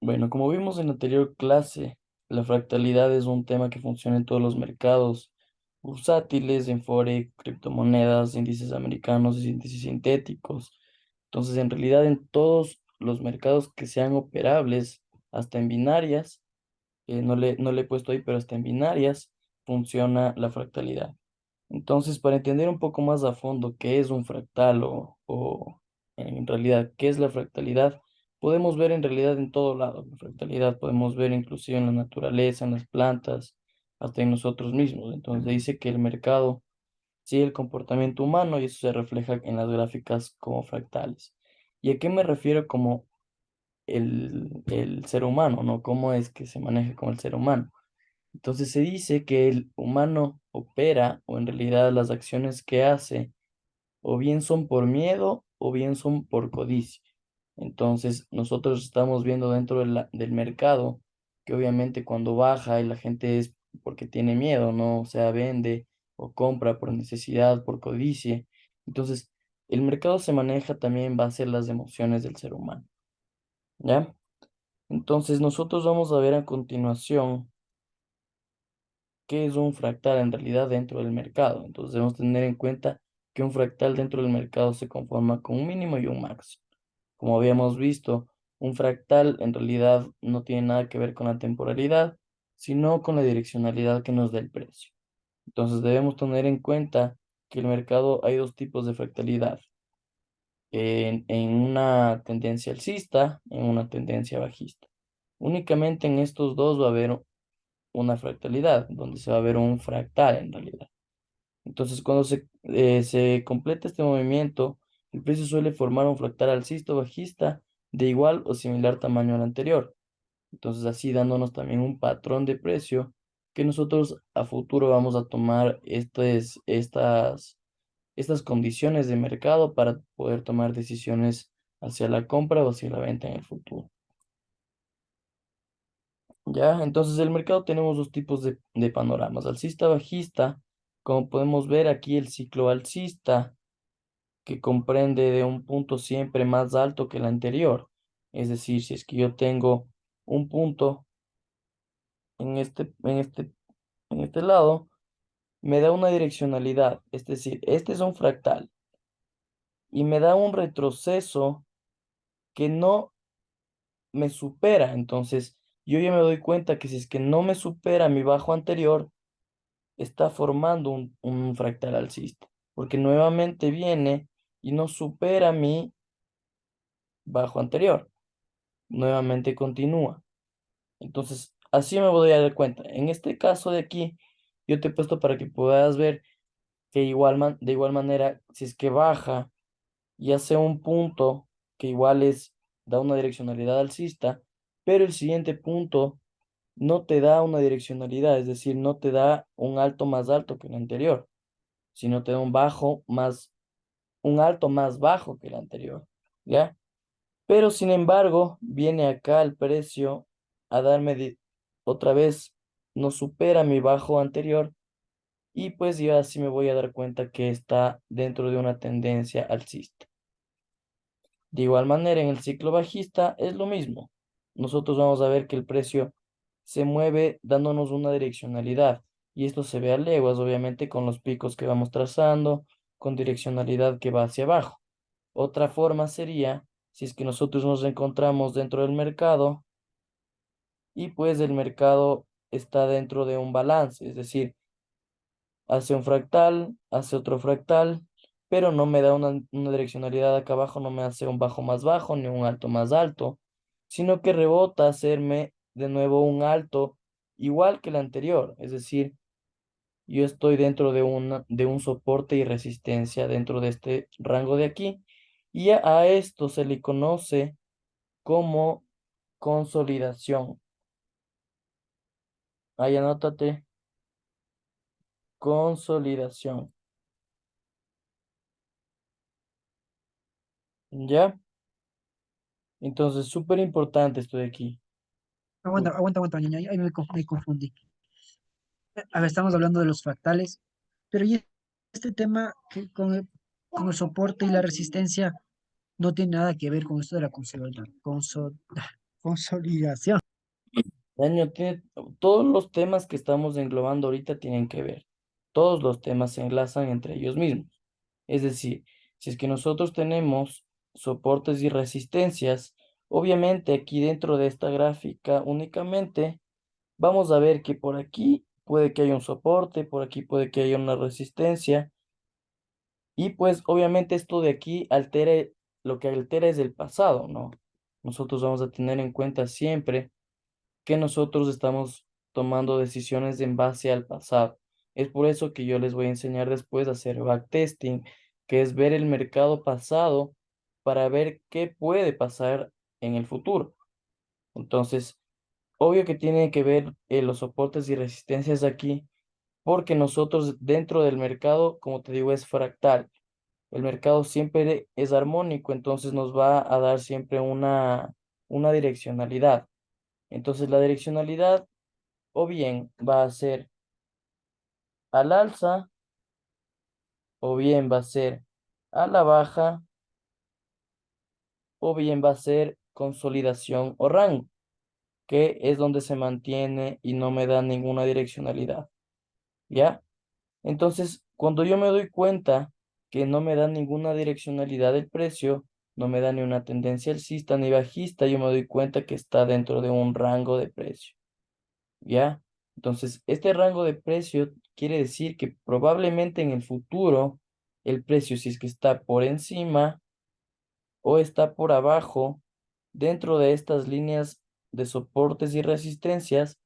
Bueno, como vimos en la anterior clase, la fractalidad es un tema que funciona en todos los mercados bursátiles, en forex, criptomonedas, índices americanos y índices sintéticos. Entonces, en realidad, en todos los mercados que sean operables, hasta en binarias, no le he puesto ahí, pero hasta en binarias funciona la fractalidad. Entonces, para entender un poco más a fondo qué es un fractal o en realidad qué es la fractalidad, podemos ver en realidad en todo lado. La fractalidad podemos ver inclusive en la naturaleza, en las plantas, hasta en nosotros mismos. Entonces dice que el mercado sigue el comportamiento humano y eso se refleja en las gráficas como fractales. ¿Y a qué me refiero como el ser humano, ¿no? ¿Cómo es que se maneja como el ser humano? Entonces se dice que el humano opera, o en realidad las acciones que hace, o bien son por miedo o bien son por codicia. Entonces nosotros estamos viendo dentro del mercado que obviamente cuando baja y la gente es porque tiene miedo, ¿no? O sea, vende o compra por necesidad, por codicia. Entonces el mercado se maneja también en base a las emociones del ser humano, ¿ya? Entonces nosotros vamos a ver a continuación qué es un fractal en realidad dentro del mercado. Entonces debemos tener en cuenta que un fractal dentro del mercado se conforma con un mínimo y un máximo. Como habíamos visto, un fractal en realidad no tiene nada que ver con la temporalidad, sino con la direccionalidad que nos da el precio. Entonces debemos tener en cuenta que el mercado hay dos tipos de fractalidad, en una tendencia alcista, en una tendencia bajista. Únicamente en estos dos va a haber una fractalidad, donde se va a ver un fractal en realidad. Entonces, cuando se completa este movimiento, el precio suele formar un fractal alcista o bajista de igual o similar tamaño al anterior. Entonces, así dándonos también un patrón de precio que nosotros a futuro vamos a tomar estas condiciones de mercado para poder tomar decisiones hacia la compra o hacia la venta en el futuro. Ya, entonces el mercado tenemos dos tipos de panoramas, alcista, bajista. Como podemos ver aquí, el ciclo alcista, que comprende de un punto siempre más alto que el anterior. Es decir, si es que yo tengo un punto en este lado, me da una direccionalidad. Es decir, este es un fractal y me da un retroceso que no me supera. Entonces, yo ya me doy cuenta que si es que no me supera mi bajo anterior, está formando un fractal alcista, porque nuevamente viene y no supera mi bajo anterior, nuevamente continúa. Entonces, así me voy a dar cuenta. En este caso de aquí, yo te he puesto para que puedas ver que de igual manera, si es que baja y hace un punto que igual da una direccionalidad alcista, pero el siguiente punto no te da una direccionalidad, es decir, no te da un alto más alto que el anterior, sino te da un alto más bajo que el anterior, ¿ya? Pero sin embargo, viene acá el precio a darme otra vez, no supera mi bajo anterior y pues yo así me voy a dar cuenta que está dentro de una tendencia alcista. De igual manera, en el ciclo bajista es lo mismo. Nosotros vamos a ver que el precio se mueve dándonos una direccionalidad y esto se ve a leguas, obviamente, con los picos que vamos trazando, con direccionalidad que va hacia abajo. Otra forma sería si es que nosotros nos encontramos dentro del mercado y pues el mercado está dentro de un balance, es decir, hace un fractal, hace otro fractal, pero no me da una direccionalidad acá abajo, no me hace un bajo más bajo ni un alto más alto, sino que rebota a hacerme de nuevo un alto igual que el anterior, es decir, yo estoy dentro de un soporte y resistencia dentro de este rango de aquí, y a esto se le conoce como consolidación. Ahí anótate, consolidación. ¿Ya? Entonces, súper importante esto de aquí. Aguanta, aguanta, aguanta, ñaño, ahí me confundí. A ver, estamos hablando de los fractales, pero ¿y este tema que con el soporte y la resistencia no tiene nada que ver con esto de la consolidación? consolidación. Daño tiene, todos los temas que estamos englobando ahorita tienen que ver. Todos los temas se enlazan entre ellos mismos. Es decir, si es que nosotros tenemos soportes y resistencias, obviamente aquí dentro de esta gráfica únicamente vamos a ver que por aquí puede que haya un soporte, por aquí puede que haya una resistencia y pues obviamente esto de aquí altere, lo que altera es el pasado, ¿no? Nosotros vamos a tener en cuenta siempre que nosotros estamos tomando decisiones en base al pasado. Es por eso que yo les voy a enseñar después a hacer backtesting, que es ver el mercado pasado para ver qué puede pasar en el futuro. Entonces, obvio que tiene que ver los soportes y resistencias aquí, porque nosotros dentro del mercado, como te digo, es fractal. El mercado siempre es armónico, entonces nos va a dar siempre una direccionalidad. Entonces, la direccionalidad o bien va a ser al alza, o bien va a ser a la baja, o bien va a ser consolidación o rango, que es donde se mantiene y no me da ninguna direccionalidad, ¿ya? Entonces, cuando yo me doy cuenta que no me da ninguna direccionalidad el precio, no me da ni una tendencia alcista ni bajista, yo me doy cuenta que está dentro de un rango de precio. ¿Ya? Entonces, este rango de precio quiere decir que probablemente en el futuro el precio, si es que está por encima o está por abajo, dentro de estas líneas de soportes y resistencias,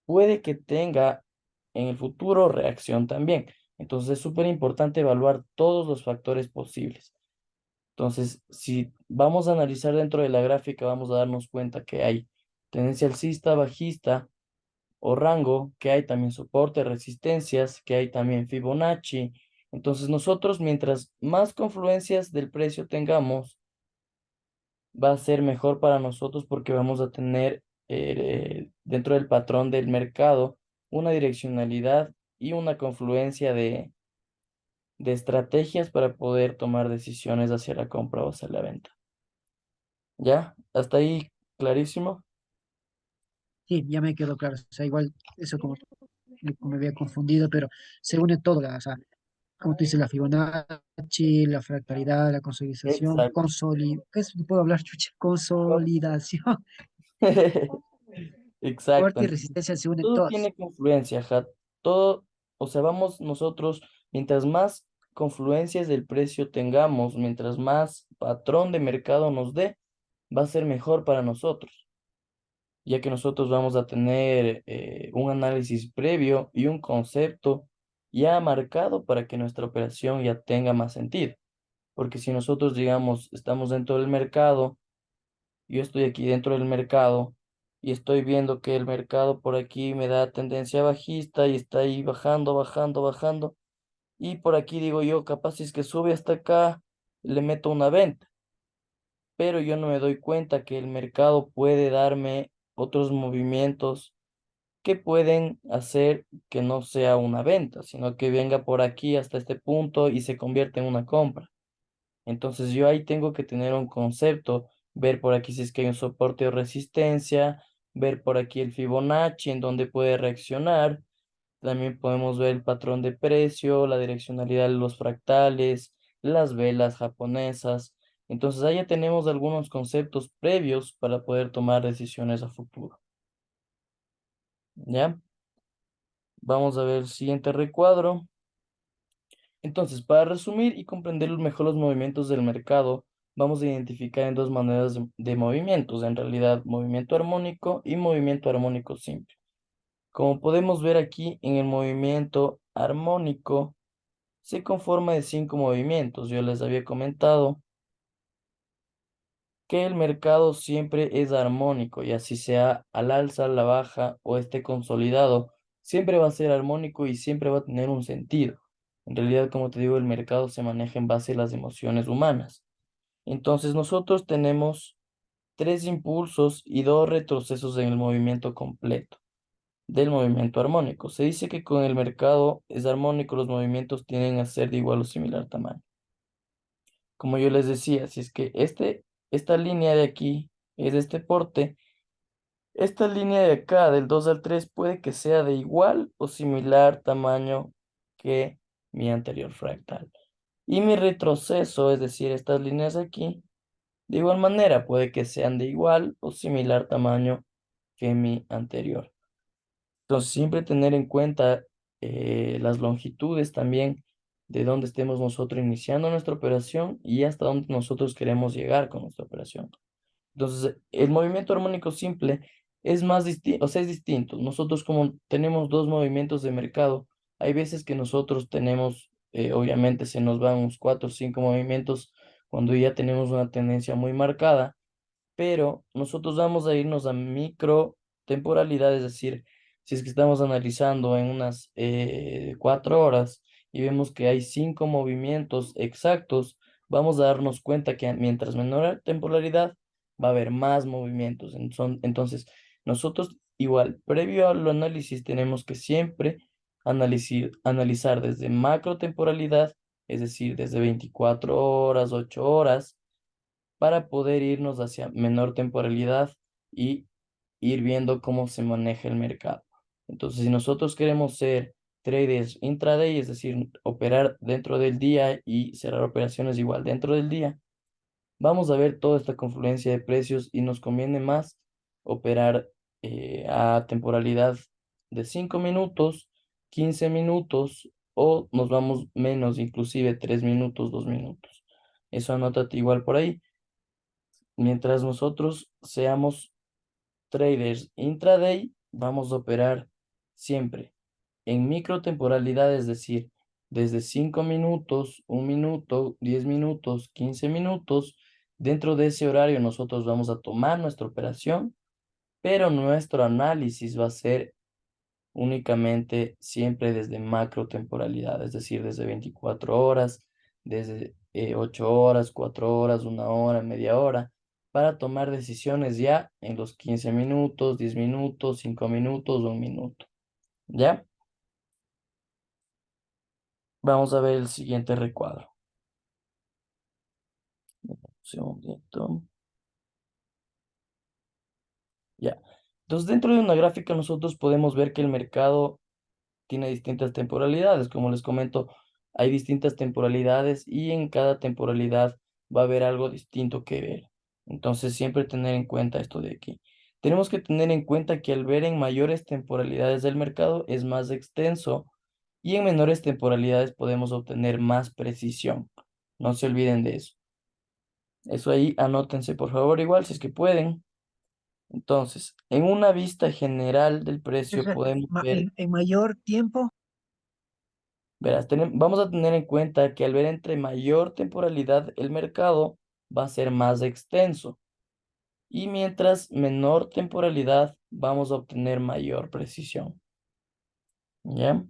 puede que tenga en el futuro reacción también. Entonces, es súper importante evaluar todos los factores posibles. Entonces, si vamos a analizar dentro de la gráfica, vamos a darnos cuenta que hay tendencia alcista, bajista o rango, que hay también soporte, resistencias, que hay también Fibonacci. Entonces nosotros, mientras más confluencias del precio tengamos, va a ser mejor para nosotros porque vamos a tener dentro del patrón del mercado una direccionalidad y una confluencia de estrategias para poder tomar decisiones hacia la compra o hacia la venta. ¿Ya? ¿Hasta ahí clarísimo? Sí, ya me quedó claro. O sea, igual eso como me había confundido, pero se une todo, o sea, como tú dices, la Fibonacci, la fractalidad, la consolidación, Exacto. ¿qué es? No puedo hablar, chucha, consolidación, Exacto. fuerte y Entonces, resistencia se unen todo todas. tiene confluencia, ajá. Todo, o sea, vamos nosotros, mientras más confluencias del precio tengamos, mientras más patrón de mercado nos dé, va a ser mejor para nosotros, ya que nosotros vamos a tener un análisis previo y un concepto ya marcado para que nuestra operación ya tenga más sentido. Porque si nosotros, digamos, estamos dentro del mercado, yo estoy aquí dentro del mercado y estoy viendo que el mercado por aquí me da tendencia bajista y está ahí bajando, bajando, bajando. Y por aquí digo yo, capaz si es que sube hasta acá, le meto una venta. Pero yo no me doy cuenta que el mercado puede darme otros movimientos que pueden hacer que no sea una venta, sino que venga por aquí hasta este punto y se convierta en una compra. Entonces yo ahí tengo que tener un concepto, ver por aquí si es que hay un soporte o resistencia, ver por aquí el Fibonacci en donde puede reaccionar. También podemos ver el patrón de precio, la direccionalidad de los fractales, las velas japonesas. Entonces ahí ya tenemos algunos conceptos previos para poder tomar decisiones a futuro. ¿Ya? Vamos a ver el siguiente recuadro. Entonces, para resumir y comprender mejor los movimientos del mercado, vamos a identificar en dos maneras de movimientos, en realidad movimiento armónico y movimiento armónico simple. Como podemos ver aquí en el movimiento armónico, se conforma de cinco movimientos. Yo les había comentado que el mercado siempre es armónico, y así sea al alza, a la baja o esté consolidado, siempre va a ser armónico y siempre va a tener un sentido. En realidad, como te digo, el mercado se maneja en base a las emociones humanas. Entonces, nosotros tenemos tres impulsos y dos retrocesos en el movimiento completo del movimiento armónico. Se dice que con el mercado es armónico, los movimientos tienden a ser de igual o similar tamaño. Como yo les decía, si es que esta línea de aquí es de este porte, Esta línea de acá, del 2 al 3 puede que sea de igual o similar tamaño que mi anterior fractal. Y mi retroceso, es decir, estas líneas aquí, de igual manera puede que sean de igual o similar tamaño que mi anterior. Entonces, siempre tener en cuenta las longitudes también de dónde estemos nosotros iniciando nuestra operación y hasta dónde nosotros queremos llegar con nuestra operación. Entonces, el movimiento armónico simple es más distinto, o sea, es distinto. Nosotros como tenemos dos movimientos de mercado, hay veces que nosotros tenemos, obviamente se nos van unos 4 o 5 movimientos cuando ya tenemos una tendencia muy marcada, pero nosotros vamos a irnos a micro temporalidad, es decir, si es que estamos analizando en unas 4 horas y vemos que hay 5 movimientos exactos, vamos a darnos cuenta que mientras menor temporalidad va a haber más movimientos. Entonces, nosotros igual, previo al análisis, tenemos que siempre analizar desde macro temporalidad, es decir, desde 24 horas, 8 horas, para poder irnos hacia menor temporalidad y ir viendo cómo se maneja el mercado. Entonces, si nosotros queremos ser traders intraday, es decir, operar dentro del día y cerrar operaciones igual dentro del día, vamos a ver toda esta confluencia de precios y nos conviene más operar a temporalidad de 5 minutos, 15 minutos o nos vamos menos, inclusive 3 minutos, 2 minutos. Eso anótate igual por ahí. Mientras nosotros seamos traders intraday, vamos a operar siempre en micro temporalidad, es decir, desde 5 minutos, 1 minuto, 10 minutos, 15 minutos. Dentro de ese horario nosotros vamos a tomar nuestra operación, pero nuestro análisis va a ser únicamente siempre desde macro temporalidad, es decir, desde 24 horas, desde 8 horas, 4 horas, 1 hora, media hora, para tomar decisiones ya en los 15 minutos, 10 minutos, 5 minutos, 1 minuto. ¿Ya? Vamos a ver el siguiente recuadro. Un segundito. Ya. Entonces, dentro de una gráfica nosotros podemos ver que el mercado tiene distintas temporalidades. Como les comento, hay distintas temporalidades y en cada temporalidad va a haber algo distinto que ver. Entonces, siempre tener en cuenta esto de aquí. Tenemos que tener en cuenta que al ver en mayores temporalidades del mercado es más extenso y en menores temporalidades podemos obtener más precisión. No se olviden de eso. Eso ahí anótense por favor igual si es que pueden. Entonces, en una vista general del precio Entonces, podemos ver. en mayor tiempo, Verás, vamos a tener en cuenta que al ver entre mayor temporalidad el mercado va a ser más extenso y mientras menor temporalidad vamos a obtener mayor precisión. ¿Ya?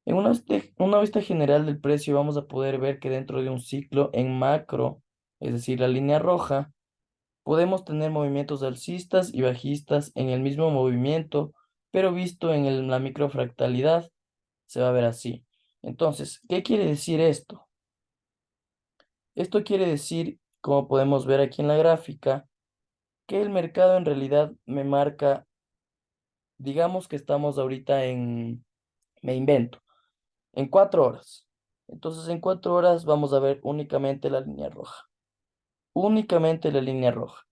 En una vista general del precio vamos a poder ver que dentro de un ciclo en macro, es decir, la línea roja, podemos tener movimientos alcistas y bajistas en el mismo movimiento, pero visto en la microfractalidad se va a ver así. Entonces, ¿qué quiere decir esto? Esto quiere decir, como podemos ver aquí en la gráfica, que el mercado en realidad me marca, digamos que estamos ahorita me invento, en 4 horas. Entonces en 4 horas vamos a ver únicamente la línea roja, únicamente la línea roja.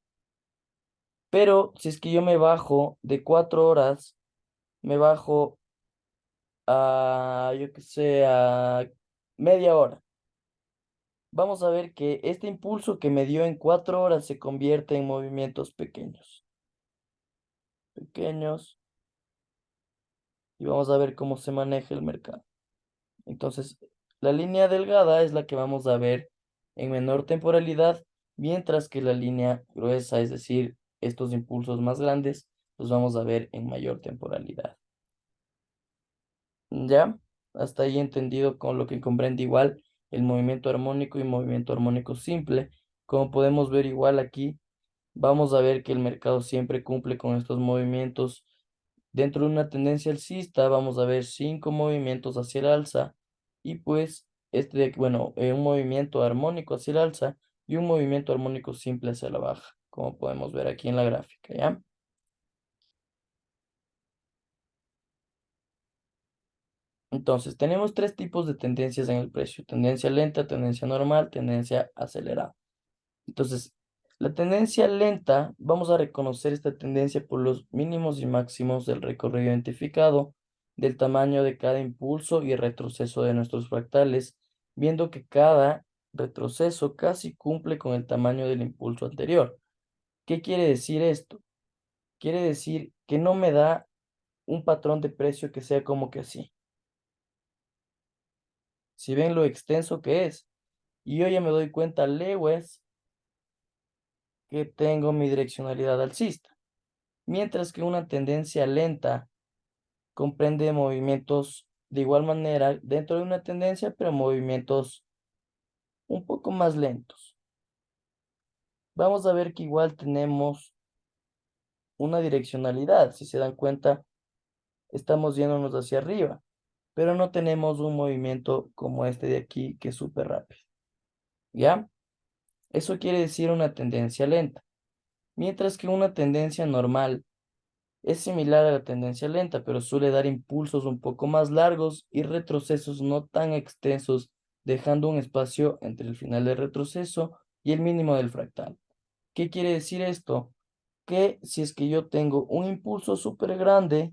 Pero si es que yo me bajo de 4 horas, me bajo a, yo qué sé, a media hora. Vamos a ver que este impulso que me dio en 4 horas se convierte en movimientos pequeños. Pequeños, y vamos a ver cómo se maneja el mercado. Entonces, la línea delgada es la que vamos a ver en menor temporalidad, mientras que la línea gruesa, es decir, estos impulsos más grandes, los vamos a ver en mayor temporalidad. ¿Ya? Hasta ahí entendido con lo que comprende igual el movimiento armónico y movimiento armónico simple. Como podemos ver igual aquí, vamos a ver que el mercado siempre cumple con estos movimientos. Dentro de una tendencia alcista vamos a ver 5 movimientos hacia el alza y pues bueno, un movimiento armónico hacia el alza y un movimiento armónico simple hacia la baja, como podemos ver aquí en la gráfica, ¿ya? Entonces, tenemos tres tipos de tendencias en el precio: tendencia lenta, tendencia normal, tendencia acelerada. Entonces, la tendencia lenta, vamos a reconocer esta tendencia por los mínimos y máximos del recorrido identificado, del tamaño de cada impulso y retroceso de nuestros fractales, viendo que cada retroceso casi cumple con el tamaño del impulso anterior. ¿Qué quiere decir esto? Quiere decir que no me da un patrón de precio que sea como que así. Si ven lo extenso que es, y yo ya me doy cuenta leguas que tengo mi direccionalidad alcista. Mientras que una tendencia lenta comprende movimientos de igual manera dentro de una tendencia, pero movimientos un poco más lentos. Vamos a ver que igual tenemos una direccionalidad. Si se dan cuenta, estamos yéndonos hacia arriba, pero no tenemos un movimiento como este de aquí, que es súper rápido. ¿Ya? Eso quiere decir una tendencia lenta. Mientras que una tendencia normal es similar a la tendencia lenta, pero suele dar impulsos un poco más largos y retrocesos no tan extensos, dejando un espacio entre el final del retroceso y el mínimo del fractal. ¿Qué quiere decir esto? Que si es que yo tengo un impulso súper grande,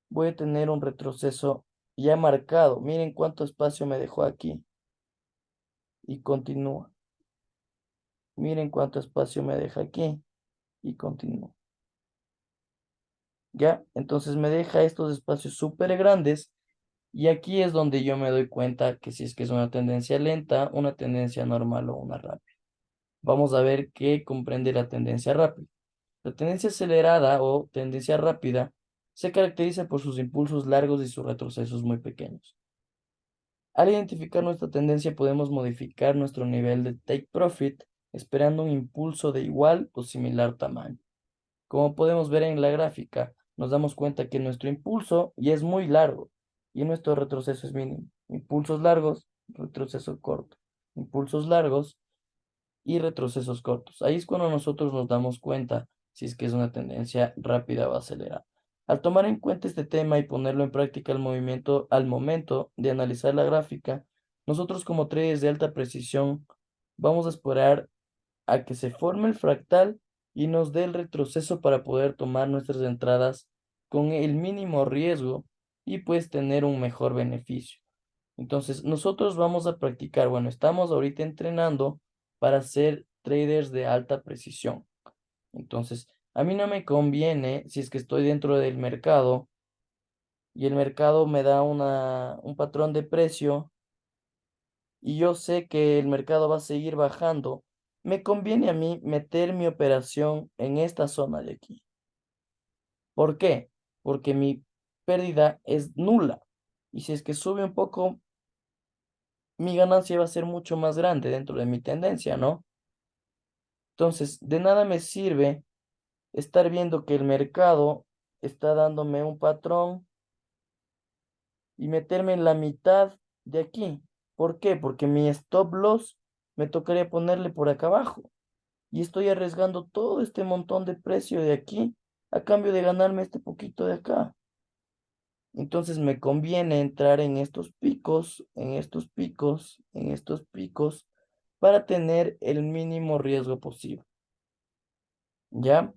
voy a tener un retroceso ya marcado. Miren cuánto espacio me dejó aquí y continúa. Miren cuánto espacio me deja aquí y continúa. ¿Ya? Entonces me deja estos espacios súper grandes. Y aquí es donde yo me doy cuenta que si es que es una tendencia lenta, una tendencia normal o una rápida. Vamos a ver qué comprende la tendencia rápida. La tendencia acelerada o tendencia rápida se caracteriza por sus impulsos largos y sus retrocesos muy pequeños. Al identificar nuestra tendencia podemos modificar nuestro nivel de take profit esperando un impulso de igual o similar tamaño. Como podemos ver en la gráfica, nos damos cuenta que nuestro impulso ya es muy largo y nuestro retroceso es mínimo. Impulsos largos, retroceso corto. Impulsos largos y retrocesos cortos. Ahí es cuando nosotros nos damos cuenta si es que es una tendencia rápida o acelerada. Al tomar en cuenta este tema y ponerlo en práctica al momento de analizar la gráfica, nosotros como traders de alta precisión vamos a esperar a que se forme el fractal y nos dé el retroceso para poder tomar nuestras entradas con el mínimo riesgo y pues tener un mejor beneficio. Entonces, nosotros vamos a practicar, bueno, estamos ahorita entrenando para ser traders de alta precisión. Entonces, a mí no me conviene, si es que estoy dentro del mercado y el mercado me da un patrón de precio y yo sé que el mercado va a seguir bajando, me conviene a mí meter mi operación en esta zona de aquí. ¿Por qué? Porque mi pérdida es nula. Y si es que sube un poco, mi ganancia va a ser mucho más grande dentro de mi tendencia, ¿no? Entonces, de nada me sirve estar viendo que el mercado está dándome un patrón y meterme en la mitad de aquí. ¿Por qué? Porque mi stop loss me tocaría ponerle por acá abajo. Y estoy arriesgando todo este montón de precio de aquí a cambio de ganarme este poquito de acá. Entonces me conviene entrar en estos picos, en estos picos, en estos picos para tener el mínimo riesgo posible. ¿Ya?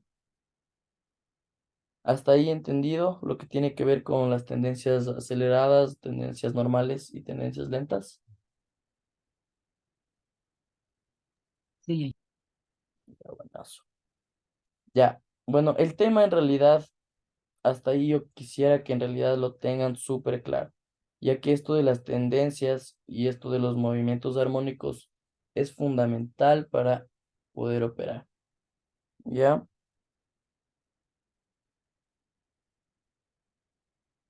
Hasta ahí entendido lo que tiene que ver con las tendencias aceleradas, tendencias normales y tendencias lentas. Sí, Ya, buenazo. Ya, bueno, el tema en realidad, hasta ahí yo quisiera que en realidad lo tengan súper claro, ya que esto de las tendencias y esto de los movimientos armónicos es fundamental para poder operar. ¿Ya?